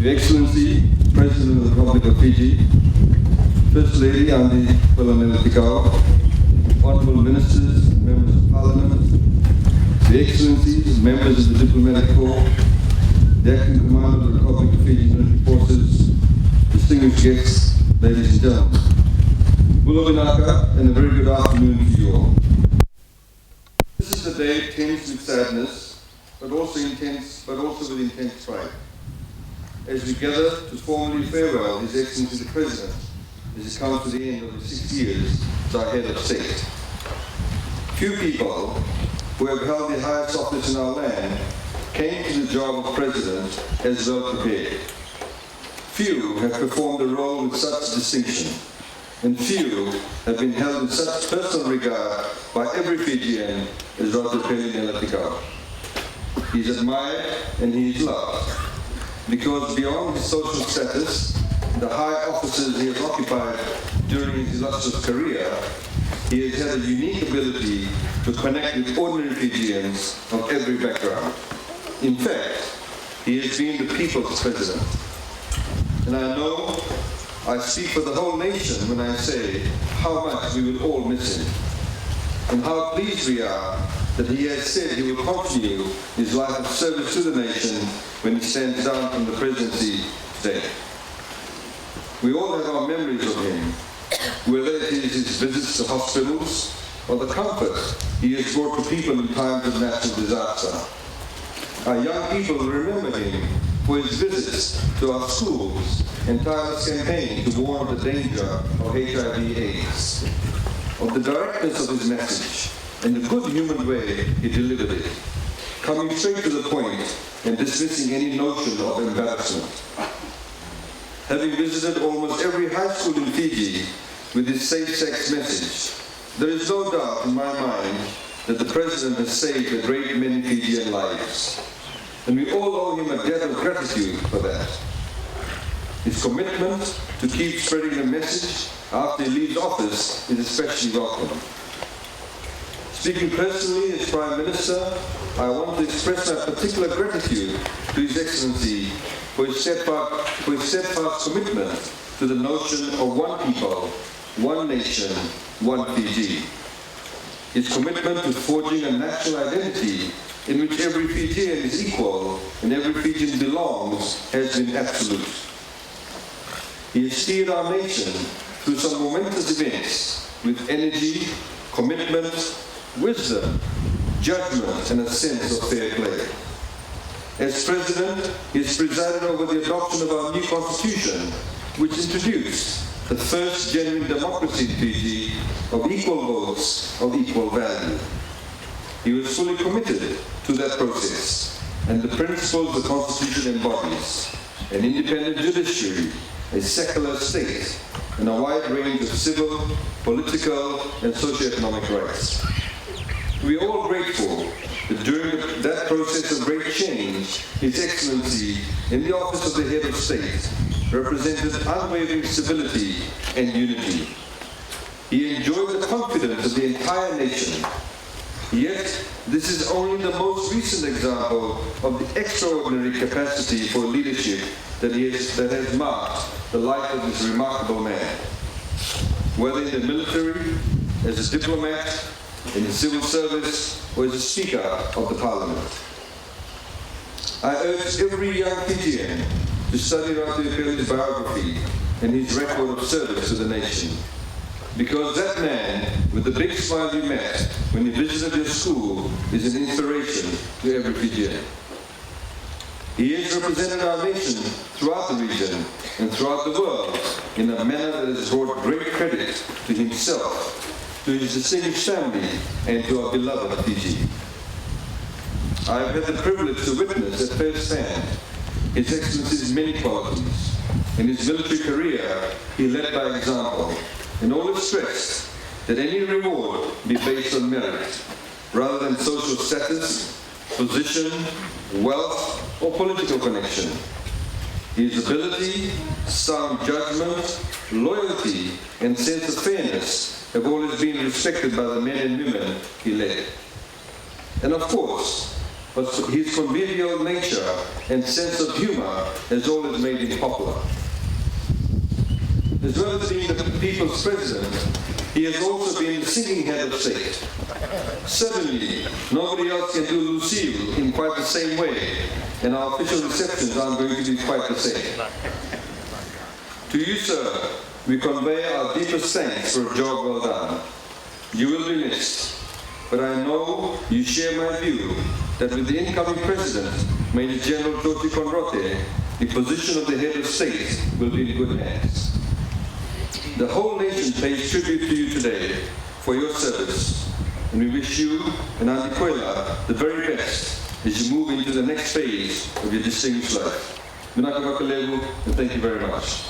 Your Excellency, President of the Republic of Fiji, First Lady Andi Tikau, Honourable Ministers, Members of Parliament, Your Excellencies, Members of the Diplomatic Corps, the Acting Commander of the Republic of Fiji Military Forces, distinguished guests, ladies and gentlemen. Bula Vinaka, and a very good afternoon to you all. This is a day tinged with sadness, but also with intense pride, as we gather to formally farewell His Excellency the President as he comes to the end of his 6 years as our head of state. Few people who have held the highest office in our land came to the job of President as well prepared. Few have performed the role with such distinction, and few have been held in such personal regard by every Fijian as Ratupeli Nelatikau. He is admired and he is loved, because beyond his social status, the high offices he has occupied during his illustrious career, he has had a unique ability to connect with ordinary Fijians of every background. In fact, he has been the people's president. And I know I speak for the whole nation when I say how much we will all miss him, and how pleased we are that he has said he will continue his life of service to the nation when he stands down from the presidency today. We all have our memories of him, whether it is his visits to hospitals or the comfort he has brought to people in times of natural disaster. Our young people will remember him for his visits to our schools and tireless campaign to warn of the danger of HIV/AIDS, of the directness of his message, and the good human way he delivered it, coming straight to the point and dismissing any notion of embarrassment. Having visited almost every high school in Fiji with his safe-sex message, there is no doubt in my mind that the President has saved a great many Fijian lives. And we all owe him a debt of gratitude for that. His commitment to keep spreading the message after he leaves office is especially welcome. Speaking personally as Prime Minister, I want to express my particular gratitude to His Excellency for his steadfast commitment to the notion of one people, one nation, one Fiji. His commitment to forging a national identity in which every Fijian is equal and every Fijian belongs has been absolute. He has steered our nation through some momentous events with energy, commitment, wisdom, judgment, and a sense of fair play. As President, he has presided over the adoption of our new Constitution, which introduced the first genuine democracy in Fiji of equal votes of equal value. He was fully committed to that process and the principles the Constitution embodies: an independent judiciary, a secular state, and a wide range of civil, political, and socio-economic rights. We are all grateful that during that process of great change, His Excellency, in the office of the Head of State, represented unwavering stability and unity. He enjoyed the confidence of the entire nation. Yet, this is only the most recent example of the extraordinary capacity for leadership that has marked the life of this remarkable man. Whether in the military, as a diplomat, in the civil service, or as a Speaker of the Parliament. I urge every young Fijian to study Ratupeli's biography and his record of service to the nation, because that man with the big smile you met when he visited your school is an inspiration to every Fijian. He has represented our nation throughout the region and throughout the world in a manner that has brought great credit to himself, to his distinguished family, and to our beloved Fiji. I have had the privilege to witness at first hand His Excellency's many qualities. In his military career, he led by example, and always stressed that any reward be based on merit, rather than social status, position, wealth, or political connection. His ability, sound judgment, loyalty, and sense of fairness have always been respected by the men and women he led. And of course, but his convivial nature and sense of humor has always made him popular. As well as being the people's president, he has also been the singing head of state. Certainly, nobody else can do Lucille in quite the same way, and our official receptions aren't going to be quite the same. To you, sir, we convey our deepest thanks for a job well done. You will be missed, but I know you share my view that with the incoming president, Major General Joti Konrote, the position of the head of state will be in good hands. The whole nation pays tribute to you today for your service, and we wish you and Auntie Kwela the very best as you move into the next phase of your distinguished life. Minaka Wakalegu, and thank you very much.